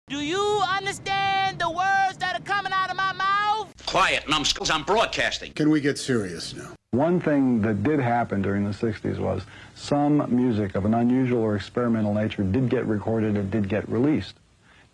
Do you understand the words that are coming out of my mouth? Quiet, numbskulls, I'm broadcasting. Can we get serious now? One thing that did happen during the 60s was some music of an unusual or experimental nature did get recorded and did get released.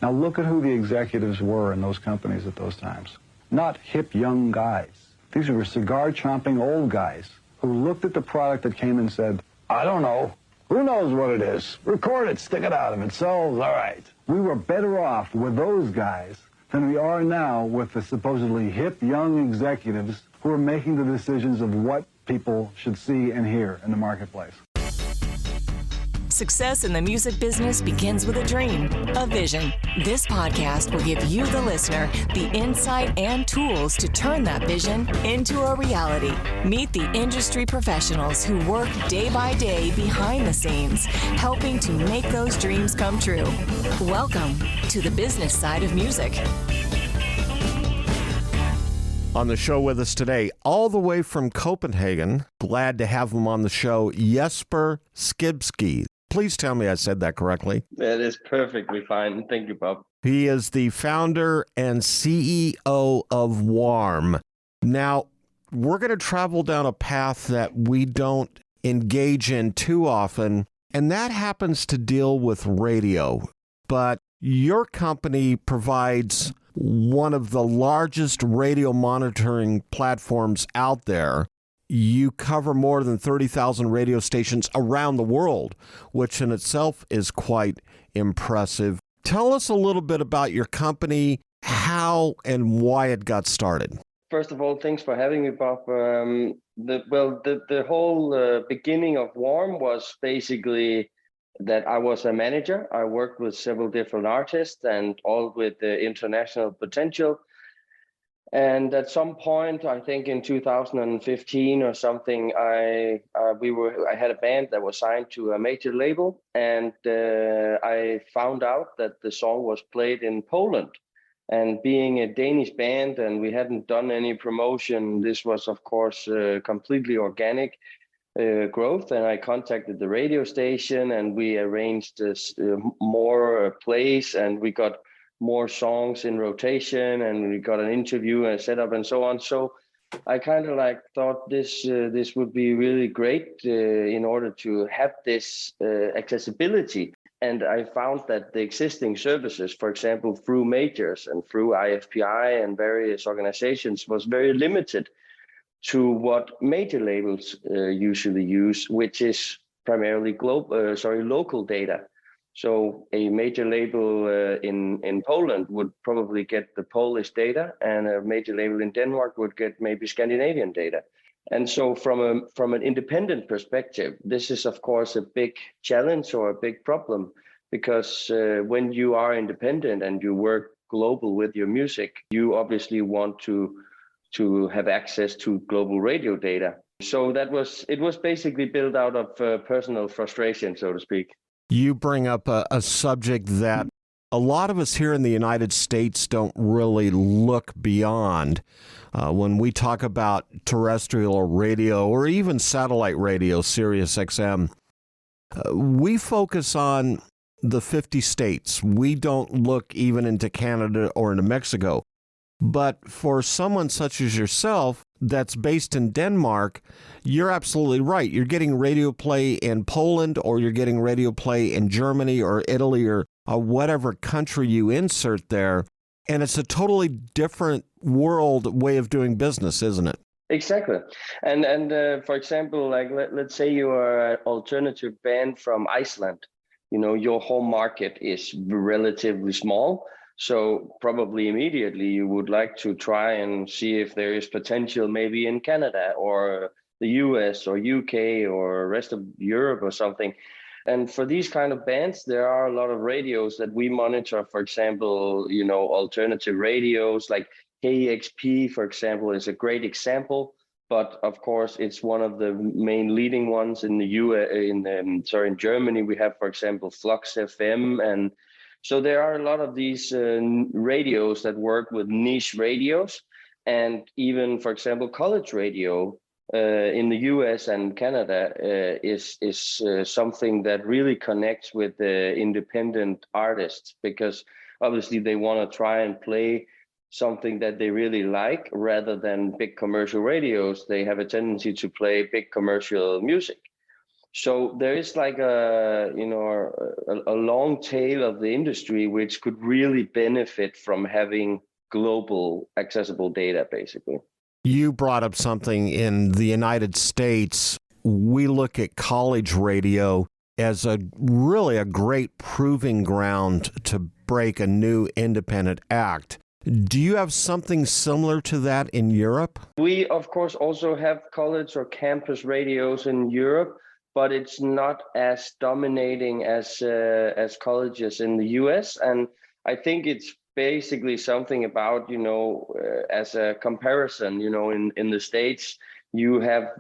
Now look at who the executives were in those companies at those times. Not hip young guys. These were cigar-chomping old guys who looked at the product that came and said, I don't know. Who knows what it is? Record it, stick it out. If it sells, all right. We were better off with those guys than we are now with the supposedly hip young executives who are making the decisions of what people should see and hear in the marketplace. Success in the music business begins with a dream, a vision. This podcast will give you, the listener, the insight and tools to turn that vision into a reality. Meet the industry professionals who work day by day behind the scenes, helping to make those dreams come true. Welcome to the business side of music. On the show with us today, all the way from Copenhagen, glad to have him on the show, Jesper Skibsby. Please tell me I said that correctly. That is perfectly fine. Thank you, Bob. He is the founder and CEO of Warm. Now, we're going to travel down a path that we don't engage in too often, and that happens to deal with radio. But your company provides one of the largest radio monitoring platforms out there. You cover more than 30,000 radio stations around the world, which in itself is quite impressive. Tell us a little bit about your company, how and why it got started. First of all, thanks for having me, Bob. The whole beginning of Warm was basically that I was a manager. I worked with several different artists and all with international potential. And at some point, I think in 2015 or something, I had a band that was signed to a major label, and I found out that the song was played in Poland. And being a Danish band, and we hadn't done any promotion, this was of course completely organic growth. And I contacted the radio station, and we arranged more plays, and we got more songs in rotation, and we got an interview and a setup and so on. So I kind of thought this would be really great in order to have this accessibility. And I found that the existing services, for example, through majors and through IFPI and various organizations, was very limited to what major labels usually use, which is primarily local data. So a major label in Poland would probably get the Polish data, and a major label in Denmark would get maybe Scandinavian data. And so from an independent perspective, this is of course a big challenge or a big problem, because when you are independent and you work global with your music, you obviously want to have access to global radio data. So it was basically built out of personal frustration, so to speak. You bring up a subject that a lot of us here in the United States don't really look beyond. When we talk about terrestrial radio or even satellite radio, Sirius XM, we focus on the 50 states. We don't look even into Canada or into Mexico. But for someone such as yourself that's based in Denmark, you're absolutely right. You're getting radio play in Poland, or you're getting radio play in Germany or Italy or whatever country you insert there. And it's a totally different world way of doing business, isn't it? Exactly. And for example, let's say you are an alternative band from Iceland. You know, your home market is relatively small. So probably immediately you would like to try and see if there is potential maybe in Canada or the US or UK or rest of Europe or something. And for these kind of bands, there are a lot of radios that we monitor. For example, alternative radios like KEXP, for example, is a great example. But of course, it's one of the main leading ones in in Germany. We have, for example, Flux FM, and so there are a lot of these radios that work with niche radios, and even, for example, college radio in the US and Canada is something that really connects with the independent artists, because obviously they want to try and play something that they really like rather than big commercial radios. They have a tendency to play big commercial music. So there is like a long tail of the industry which could really benefit from having global accessible data, basically. You brought up something in the United States. We look at college radio as a great proving ground to break a new independent act. Do you have something similar to that in Europe? We, of course, also have college or campus radios in Europe, but it's not as dominating as colleges in the US. And I think it's basically something about, as a comparison, in the States, you have,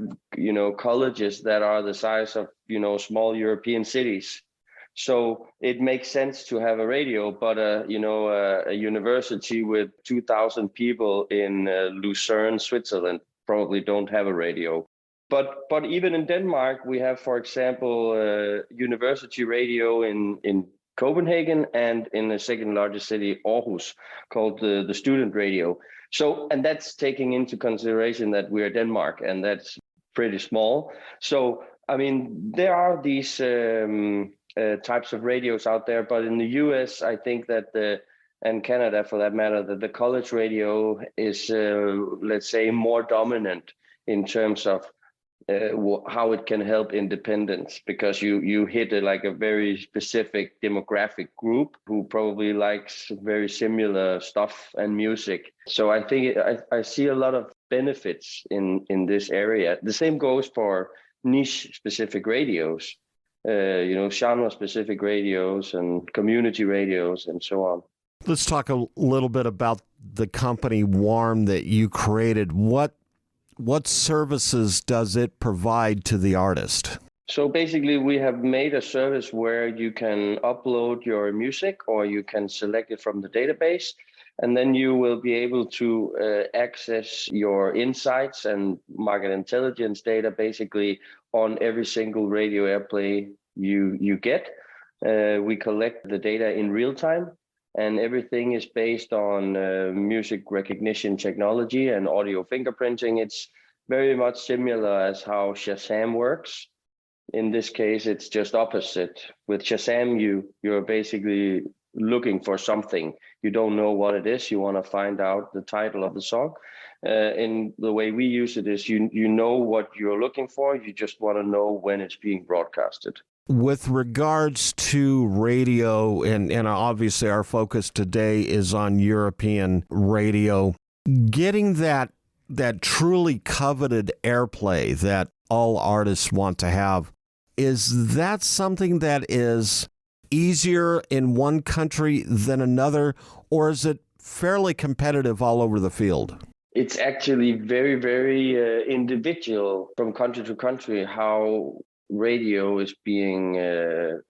colleges that are the size of, small European cities. So it makes sense to have a radio, but a university with 2,000 people in Lucerne, Switzerland, probably don't have a radio. But even in Denmark, we have, for example, university radio in Copenhagen and in the second largest city, Aarhus, called the student radio. So, and that's taking into consideration that we're Denmark, and that's pretty small. So, I mean, there are these types of radios out there, but in the US, I think that and Canada for that matter, that the college radio is, let's say, more dominant in terms of how it can help independence, because you hit a very specific demographic group who probably likes very similar stuff and music. So I think I see a lot of benefits in this area. The same goes for niche specific radios, genre specific radios and community radios and so on. Let's talk a little bit about the company Warm that you created. What services does it provide to the artist? So basically, we have made a service where you can upload your music or you can select it from the database, and then you will be able to access your insights and market intelligence data basically on every single radio airplay you get. We collect the data in real time, and everything is based on music recognition technology and audio fingerprinting. It's very much similar as how Shazam works. In this case, it's just opposite. With Shazam, you're basically looking for something. You don't know what it is. You want to find out the title of the song. In the way we use it is you know what you're looking for. You just want to know when it's being broadcasted. With regards to radio, and obviously our focus today is on European radio, getting that truly coveted airplay that all artists want to have, is that something that is easier in one country than another, or is it fairly competitive all over the field? It's actually very, very individual from country to country how radio is being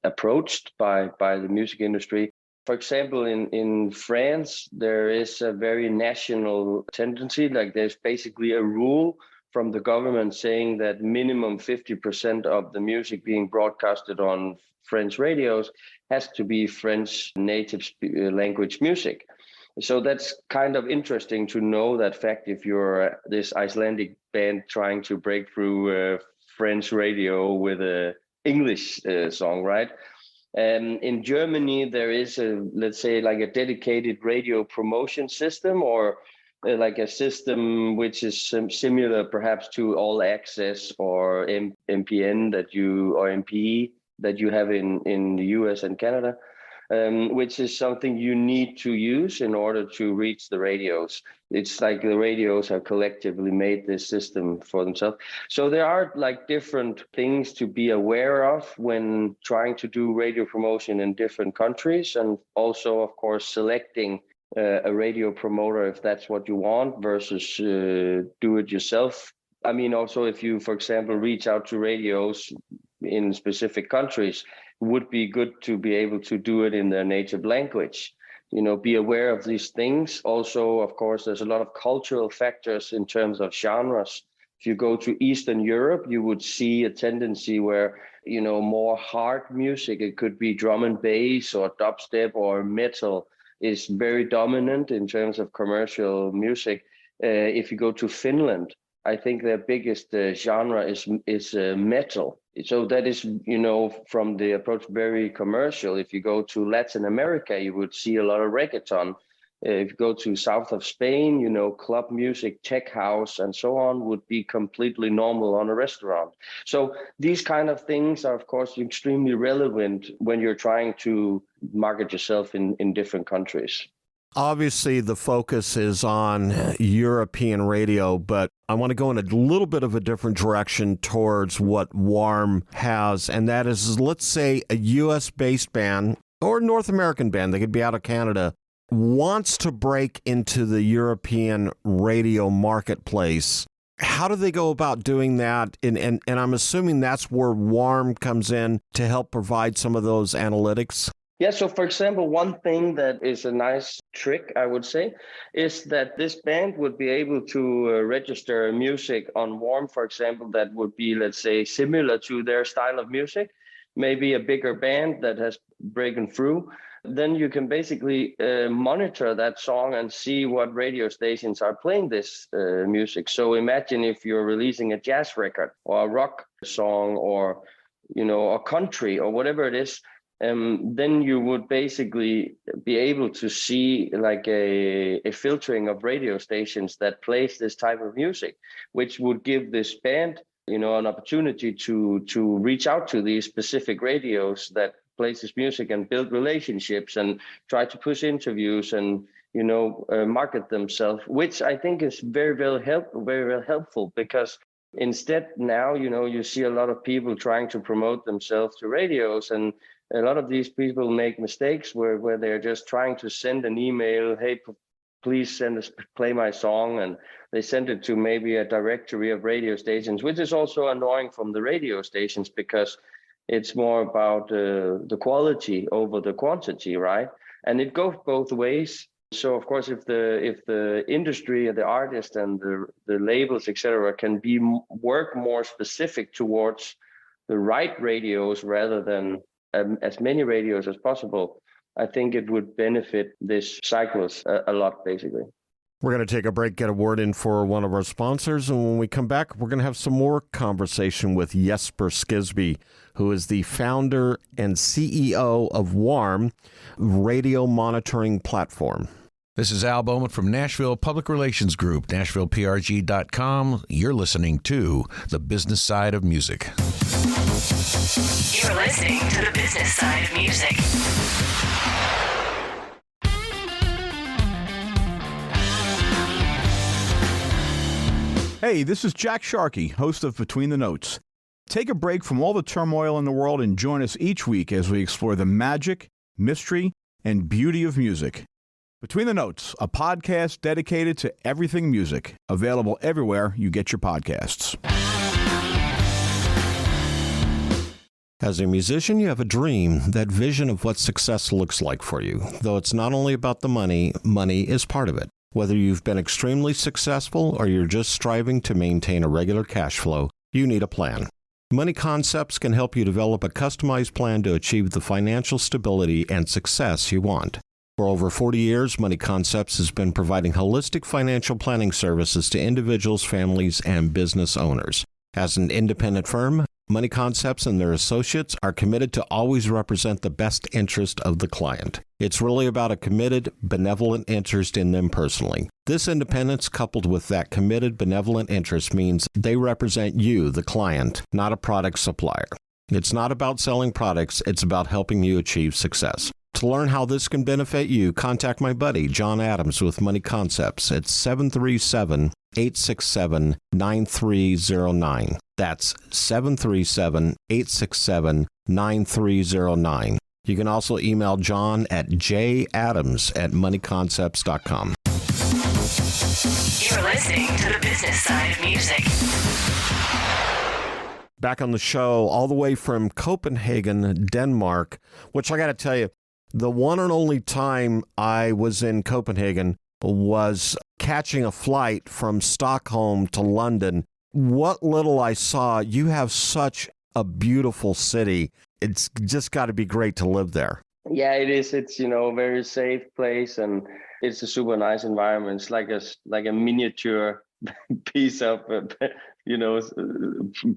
approached by the music industry. For example, in France, there is a very national tendency, like there's basically a rule from the government saying that minimum 50% of the music being broadcasted on French radios has to be French native language music. So that's kind of interesting to know that fact if you're this Icelandic band trying to break through French radio with a English song, right? In Germany, there is let's say a dedicated radio promotion system, or like a system which is similar perhaps to All Access or MPN or MPE that you have in the US and Canada. Which is something you need to use in order to reach the radios. It's like the radios have collectively made this system for themselves. So there are different things to be aware of when trying to do radio promotion in different countries, and also, of course, selecting a radio promoter if that's what you want versus do it yourself. I mean, also if you, for example, reach out to radios in specific countries, would be good to be able to do it in their native language. Be aware of these things. Also, of course, there's a lot of cultural factors in terms of genres. If you go to Eastern Europe, you would see a tendency where, more hard music, it could be drum and bass or dubstep or metal, is very dominant in terms of commercial music. If you go to Finland, I think their biggest genre is metal. So that is, from the approach, very commercial. If you go to Latin America, you would see a lot of reggaeton. If you go to south of Spain, club music, tech house, and so on would be completely normal on a restaurant. So these kind of things are, of course, extremely relevant when you're trying to market yourself in different countries. Obviously, the focus is on European radio, but I want to go in a little bit of a different direction towards what WARM has, and that is, let's say, a U.S.-based band or a North American band, they could be out of Canada, wants to break into the European radio marketplace. How do they go about doing that? And I'm assuming that's where WARM comes in to help provide some of those analytics. Yeah, so for example, one thing that is a nice trick, I would say, is that this band would be able to register music on WARM, for example, that would be, let's say, similar to their style of music, maybe a bigger band that has broken through. Then you can basically monitor that song and see what radio stations are playing this music. So imagine if you're releasing a jazz record or a rock song or, a country or whatever it is, then you would basically be able to see like a filtering of radio stations that plays this type of music, which would give this band, an opportunity to reach out to these specific radios that plays this music and build relationships and try to push interviews and, market themselves, which I think is very, very helpful because instead now, you see a lot of people trying to promote themselves to radios, and a lot of these people make mistakes where they're just trying to send an email, hey, please play my song, and they send it to maybe a directory of radio stations, which is also annoying from the radio stations because it's more about the quality over the quantity, right? And it goes both ways. So of course, if the industry, the artist, and the labels, etc., can work more specific towards the right radios rather than as many radios as possible, I think it would benefit this cycles a lot, basically. We're going to take a break, get a word in for one of our sponsors, and when we come back, we're going to have some more conversation with Jesper Skibsby, who is the founder and CEO of WARM, Radio Monitoring Platform. This is Al Bowman from Nashville Public Relations Group, NashvillePRG.com. You're listening to The Business Side of Music. You're listening to The Business Side of Music. Hey, this is Jack Sharkey, host of Between the Notes. Take a break from all the turmoil in the world and join us each week as we explore the magic, mystery, and beauty of music. Between the Notes, a podcast dedicated to everything music, available everywhere you get your podcasts. As a musician, you have a dream, that vision of what success looks like for you. Though it's not only about the money, money is part of it. Whether you've been extremely successful or you're just striving to maintain a regular cash flow, you need a plan. Money Concepts can help you develop a customized plan to achieve the financial stability and success you want. For over 40 years, Money Concepts has been providing holistic financial planning services to individuals, families, and business owners. As an independent firm, Money Concepts and their associates are committed to always represent the best interest of the client. It's really about a committed, benevolent interest in them personally. This independence, coupled with that committed, benevolent interest, means they represent you, the client, not a product supplier. It's not about selling products, it's about helping you achieve success. To learn how this can benefit you, contact my buddy, John Adams, with Money Concepts at 737-867-9309. That's 737-867-9309. You can also email John at jadams@moneyconcepts.com. You're listening to The Business Side of Music. Back on the show, all the way from Copenhagen, Denmark, which I got to tell you, the one and only time I was in Copenhagen was catching a flight from Stockholm to London, what little I saw, you have such a beautiful city. It's just got to be great to live there. Yeah, it is. It's, a very safe place, and it's a super nice environment. It's like a miniature piece of,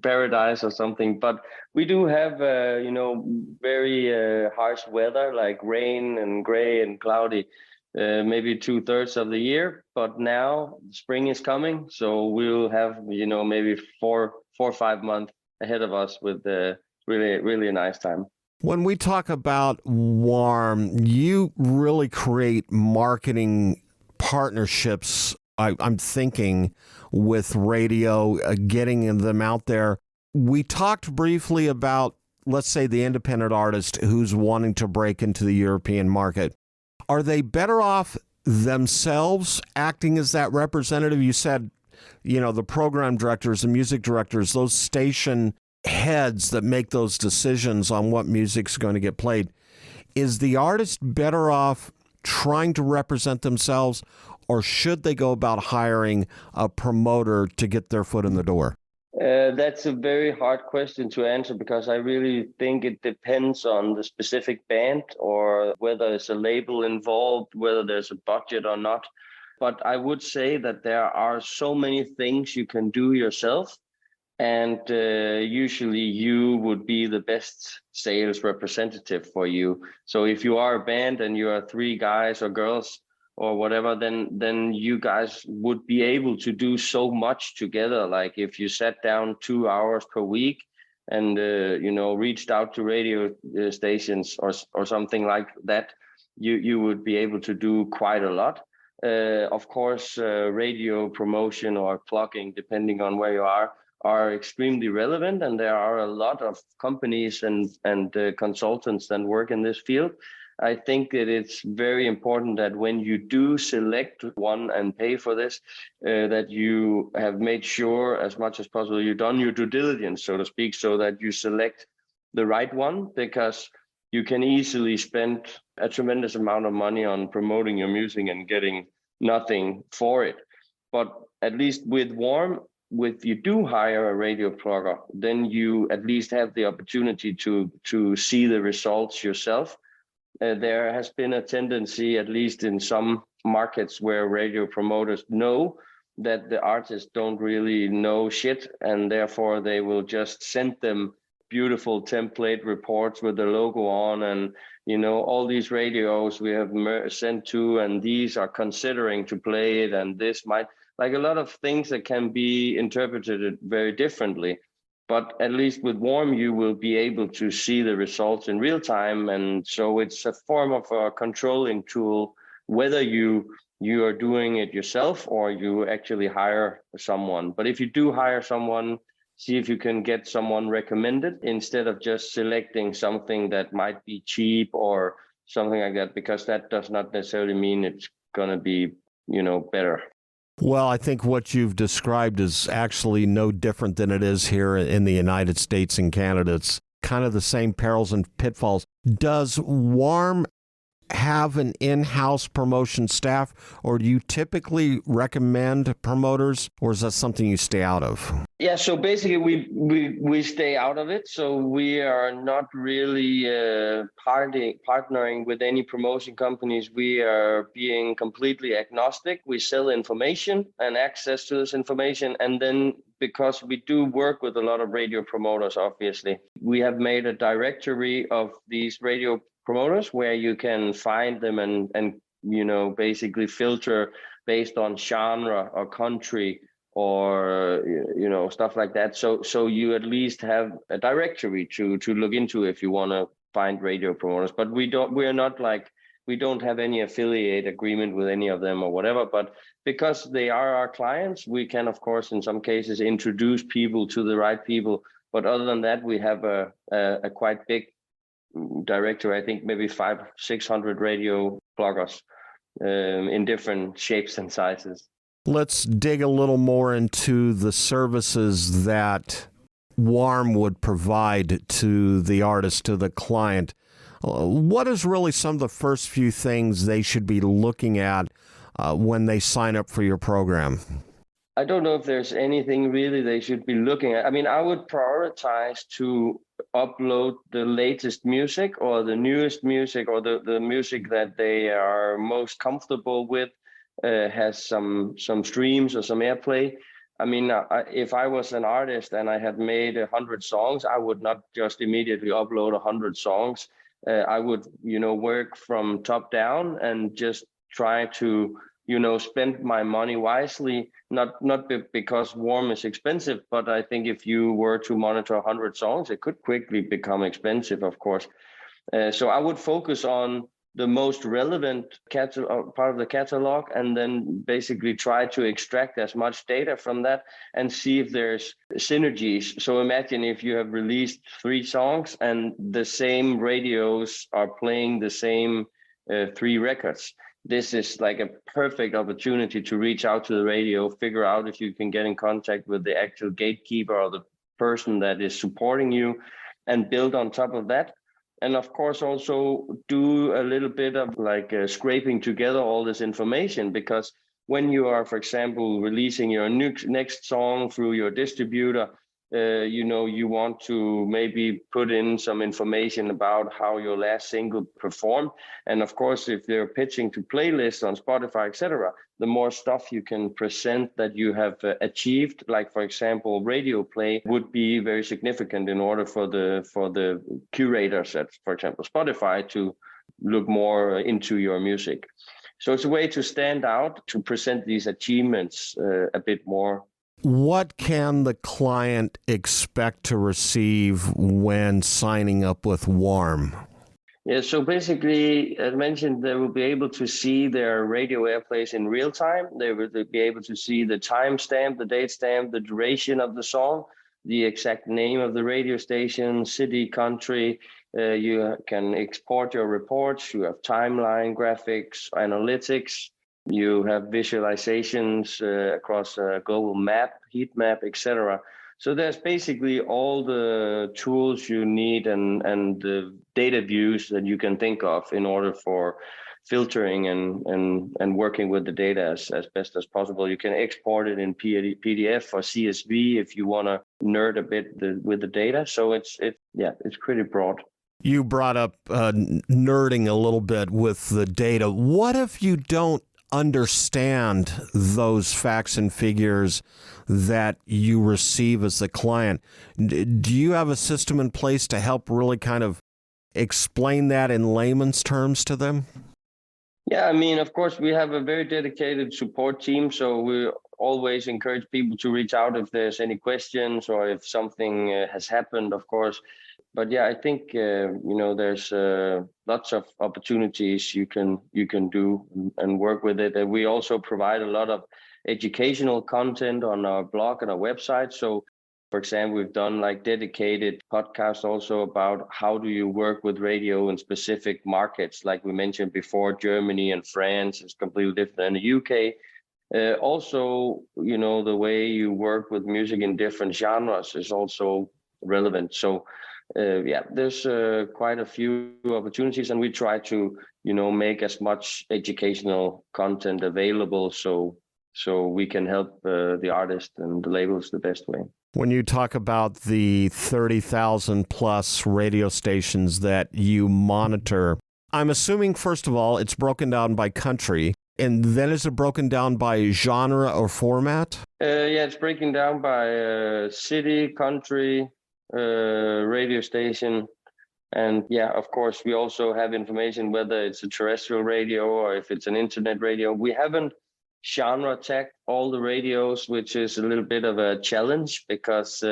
paradise or something. But we do have, very harsh weather, like rain and gray and cloudy, maybe 2/3 of the year. But now spring is coming, so we'll have, maybe 4 or 5 months ahead of us with really, really a nice time. When we talk about Warm, you really create marketing partnerships, I'm thinking, with radio, getting them out there. We talked briefly about, let's say, the independent artist who's wanting to break into the European market. Are they better off themselves acting as that representative? You said, the program directors, the music directors, those station heads that make those decisions on what music's going to get played. Is the artist better off trying to represent themselves, or should they go about hiring a promoter to get their foot in the door? That's a very hard question to answer, because I really think it depends on the specific band, or whether there's a label involved, whether there's a budget or not. But I would say that there are so many things you can do yourself, and usually you would be the best sales representative for you. So if you are a band and you are 3 guys or girls or whatever, then you guys would be able to do so much together. Like if you sat down 2 hours per week and reached out to radio stations or something like that, you would be able to do quite a lot. Of course, radio promotion or plugging, depending on where you are extremely relevant, and there are a lot of companies and consultants that work in this field. I think that it's very important that when you do select one and pay for this, that you have made sure as much as possible you've done your due diligence, so to speak, so that you select the right one, because you can easily spend a tremendous amount of money on promoting your music and getting nothing for it. But at least with Warm, if you do hire a radio plugger, then you at least have the opportunity to see the results yourself. There has been a tendency, at least in some markets, where radio promoters know that the artists don't really know shit, and therefore they will just send them beautiful template reports with the logo on, and all these radios we have sent to, and these are considering to play it, and this might, like a lot of things that can be interpreted very differently. But at least with Warm, you will be able to see the results in real time. And so it's a form of a controlling tool, whether you are doing it yourself or you actually hire someone. But if you do hire someone, see if you can get someone recommended instead of just selecting something that might be cheap or something like that, because that does not necessarily mean it's going to be, better. Well, I think what you've described is actually no different than it is here in the United States and Canada. It's kind of the same perils and pitfalls. Does Warm have an in-house promotion staff, or do you typically recommend promoters, or is that something you stay out of? Yeah, so basically we stay out of it. So we are not really partnering with any promotion companies. We are being completely agnostic. We sell information and access to this information. And then because we do work with a lot of radio promoters, obviously, we have made a directory of these radio promoters where you can find them and basically filter based on genre or country or stuff like that. So you at least have a directory to look into if you want to find radio promoters. But we don't have any affiliate agreement with any of them or whatever. But because they are our clients, we can, of course, in some cases introduce people to the right people. But other than that, we have a quite big directory. I think maybe 500-600 radio pluggers in different shapes and sizes. Let's dig a little more into the services that Warm would provide to the artist, to the client. What is really some of the first few things they should be looking at when they sign up for your program? I don't know if there's anything really they should be looking at. I mean, I would prioritize to upload the latest music or the newest music or the music that they are most comfortable with, has some streams or some airplay. I mean, if I was an artist and I had made 100 songs, I would not just immediately upload 100 songs. I would, work from top down and just try to, spend my money wisely, not because Warm is expensive, but I think if you were to monitor 100 songs, it could quickly become expensive, of course. So I would focus on the most relevant part of the catalog, and then basically try to extract as much data from that and see if there's synergies. So imagine if you have released 3 songs and the same radios are playing the same 3 records. This is like a perfect opportunity to reach out to the radio, figure out if you can get in contact with the actual gatekeeper or the person that is supporting you, and build on top of that. And of course, also do a little bit of like scraping together all this information, because when you are, for example, releasing your next song through your distributor, you want to maybe put in some information about how your last single performed. And of course, if they're pitching to playlists on Spotify, etc., the more stuff you can present that you have achieved, like for example, radio play, would be very significant in order for the curators at, for example, Spotify to look more into your music. So it's a way to stand out, to present these achievements a bit more. What can the client expect to receive when signing up with Warm? Yeah, so basically, as mentioned, they will be able to see their radio airplays in real time. They will be able to see the timestamp, the date stamp, the duration of the song, the exact name of the radio station, city, country. You can export your reports. You have timeline, graphics, analytics. You have visualizations across a global map, heat map, etc. So there's basically all the tools you need and the data views that you can think of in order for filtering and working with the data as best as possible. You can export it in PDF or CSV if you want to nerd a bit with the data. So it's pretty broad. You brought up nerding a little bit with the data. What if you don't understand those facts and figures that you receive as the client? Do you have a system in place to help really kind of explain that in layman's terms to them? Yeah, I mean, of course, we have a very dedicated support team, so we always encourage people to reach out if there's any questions or if something has happened, of course. But yeah, I think there's lots of opportunities you can do and work with it. And we also provide a lot of educational content on our blog and our website. So, for example, we've done like dedicated podcasts also about how do you work with radio in specific markets. Like we mentioned before, Germany and France is completely different than the UK. Also, the way you work with music in different genres is also relevant. So there's quite a few opportunities, and we try to, make as much educational content available so we can help the artist and the labels the best way. When you talk about the 30,000 plus radio stations that you monitor, I'm assuming, first of all, it's broken down by country. And then is it broken down by genre or format? It's breaking down by city, country, radio station. And of course, we also have information whether it's a terrestrial radio or if it's an internet radio. We haven't genre tagged all the radios, which is a little bit of a challenge because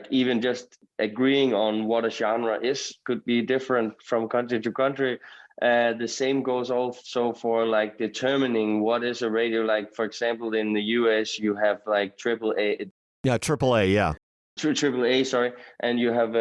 even just agreeing on what a genre is could be different from country to country. The same goes also for like determining what is a radio. Like, for example, in the US, you have like AAA. Yeah, AAA, yeah. AAA, sorry. And you have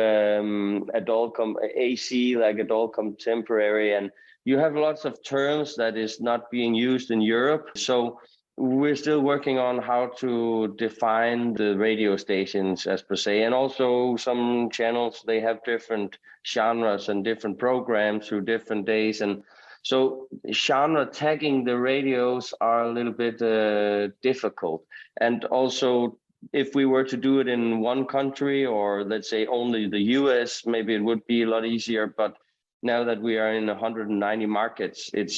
AC, like adult contemporary. And you have lots of terms that is not being used in Europe. So we're still working on how to define the radio stations as per se. And also some channels, they have different genres and different programs through different days. And So genre tagging the radios are a little bit difficult. And also, if we were to do it in one country, or let's say only the US, maybe it would be a lot easier. But now that we are in 190 markets, it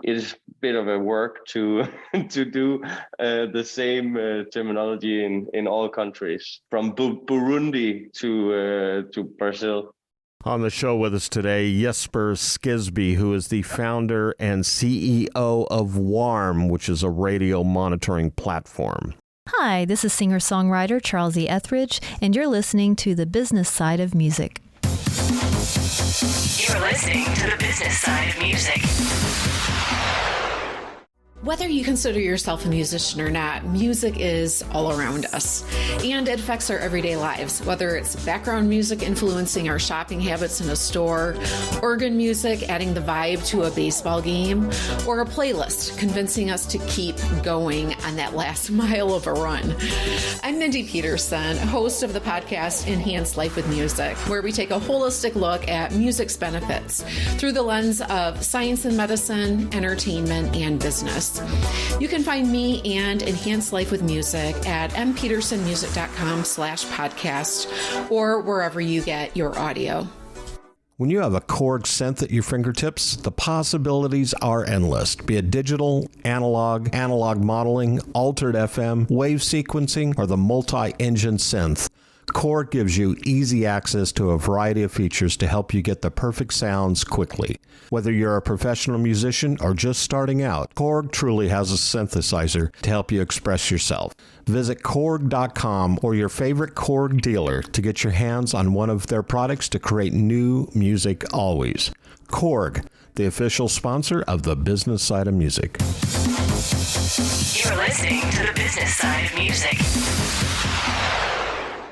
is a bit of a work to to do the same terminology in all countries, from Burundi to Brazil. On the show with us today, Jesper Skibsby, who is the founder and CEO of WARM, which is a radio monitoring platform. Hi, this is singer-songwriter Charles E. Etheridge, and you're listening to The Business Side of Music. You're listening to the business side of music. Whether you consider yourself a musician or not, music is all around us, and it affects our everyday lives, whether it's background music influencing our shopping habits in a store, organ music adding the vibe to a baseball game, or a playlist convincing us to keep going on that last mile of a run. I'm Mindy Peterson, host of the podcast Enhanced Life with Music, where we take a holistic look at music's benefits through the lens of science and medicine, entertainment, and business. You can find me and Enhance Life with Music at mpetersonmusic.com/podcast or wherever you get your audio. When you have a Korg synth at your fingertips, the possibilities are endless. Be it digital, analog modeling, altered FM, wave sequencing, or the multi-engine synth, Korg gives you easy access to a variety of features to help you get the perfect sounds quickly. Whether you're a professional musician or just starting out, Korg truly has a synthesizer to help you express yourself. Visit Korg.com or your favorite Korg dealer to get your hands on one of their products to create new music always. Korg, the official sponsor of the business side of music. You're listening to the business side of music.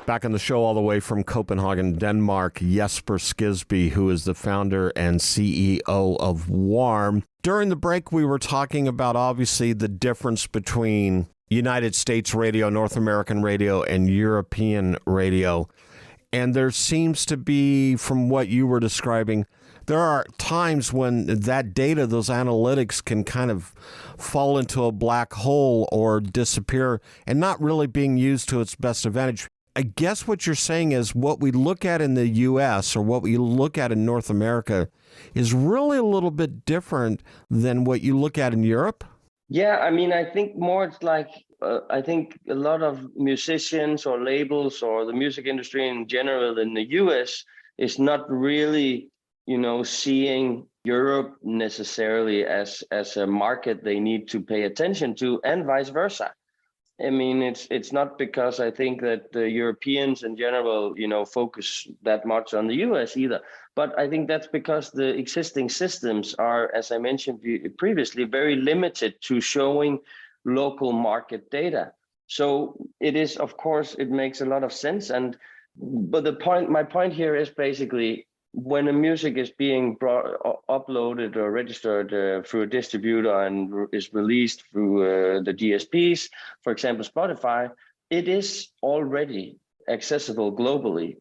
Back on the show all the way from Copenhagen, Denmark, Jesper Skibsby, who is the founder and CEO of WARM. During the break, we were talking about, obviously, the difference between United States radio, North American radio, and European radio. And there seems to be, from what you were describing, there are times when that data, those analytics, can kind of fall into a black hole or disappear and not really being used to its best advantage. I guess what you're saying is what we look at in the U.S. or what we look at in North America is really a little bit different than what you look at in Europe? Yeah, I mean, I think more it's like, I think a lot of musicians or labels or the music industry in general in the U.S. is not really, seeing Europe necessarily as a market they need to pay attention to, and vice versa. I mean, it's not because I think that the Europeans in general, focus that much on the US either. But I think that's because the existing systems are, as I mentioned previously, very limited to showing local market data. So it is, of course, it makes a lot of sense. But my point here is basically, when a music is being uploaded or registered through a distributor and is released through the DSPs, for example, Spotify, it is already accessible globally.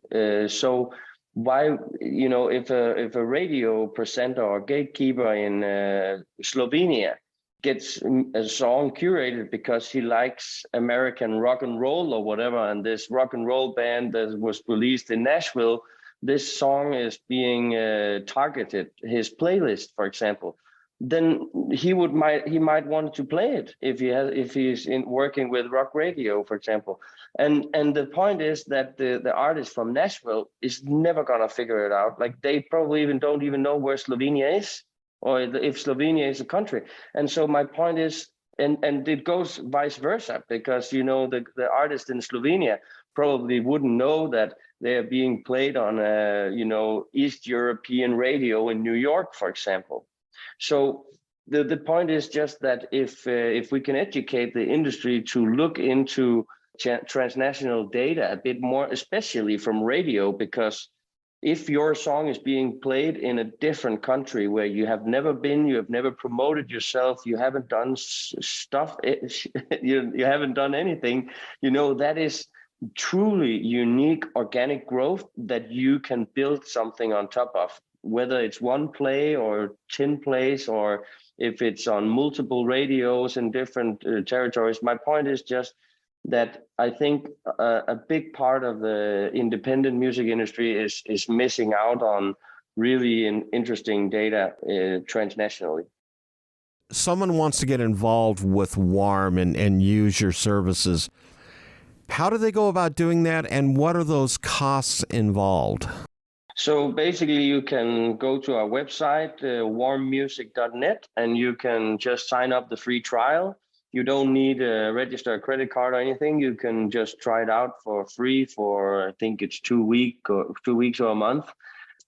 So why, if a radio presenter or gatekeeper in Slovenia gets a song curated because he likes American rock and roll or whatever, and this rock and roll band that was released in Nashville, this song is being targeted, his playlist, for example, then he might want to play it if he's working with rock radio, for example. And the point is that the artist from Nashville is never gonna figure it out. Like, they probably don't even know where Slovenia is, or if Slovenia is a country. And so my point is, and it goes vice versa, because the artist in Slovenia probably wouldn't know that they're being played on East European radio in New York, for example. So the point is just that if we can educate the industry to look into transnational data a bit more, especially from radio, because if your song is being played in a different country where you have never been, you have never promoted yourself, you haven't done stuff, you haven't done anything, that is truly unique organic growth that you can build something on top of. whether it's one play or 10 plays, or if it's on multiple radios in different territories. My point is just that I think a big part of the independent music industry is missing out on really interesting data transnationally. Someone wants to get involved with WARM and use your services. How do they go about doing that, and what are those costs involved? So basically, you can go to our website, warmmusic.net, and you can just sign up the free trial. You don't need to register a credit card or anything. You can just try it out for free for, I think it's 2 weeks or a month.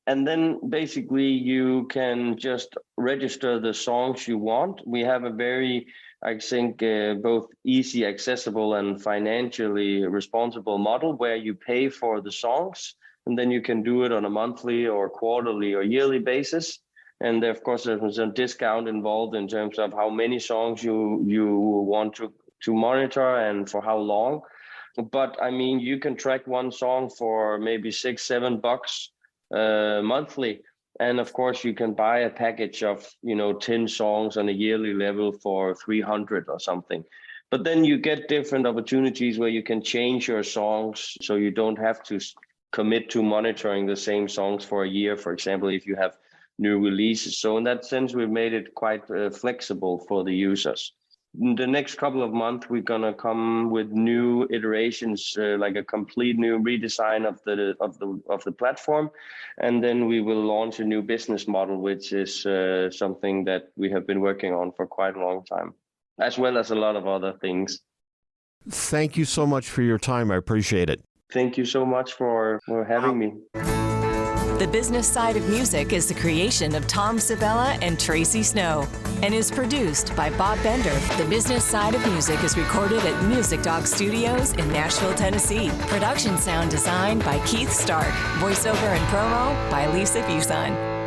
And then basically you can just register the songs you want. We have a very, I think, both easy, accessible, and financially responsible model where you pay for the songs, and then you can do it on a monthly or quarterly or yearly basis. And of course, there's a discount involved in terms of how many songs you want to monitor and for how long. But I mean, you can track one song for maybe $6-7 monthly. And of course, you can buy a package of 10 songs on a yearly level for 300 or something. But then you get different opportunities where you can change your songs, so you don't have to commit to monitoring the same songs for a year, for example, if you have new releases. So in that sense, we've made it quite flexible for the users. In the next couple of months, we're gonna come with new iterations, like a complete new redesign of the platform, and then we will launch a new business model, which is something that we have been working on for quite a long time, as well as a lot of other things. Thank you so much for your time. I appreciate it. Thank you so much for having me. The Business Side of Music is the creation of Tom Sabella and Tracy Snow and is produced by Bob Bender. The Business Side of Music is recorded at Music Dog Studios in Nashville, Tennessee. Production sound design by Keith Stark. Voiceover and promo by Lisa Busan.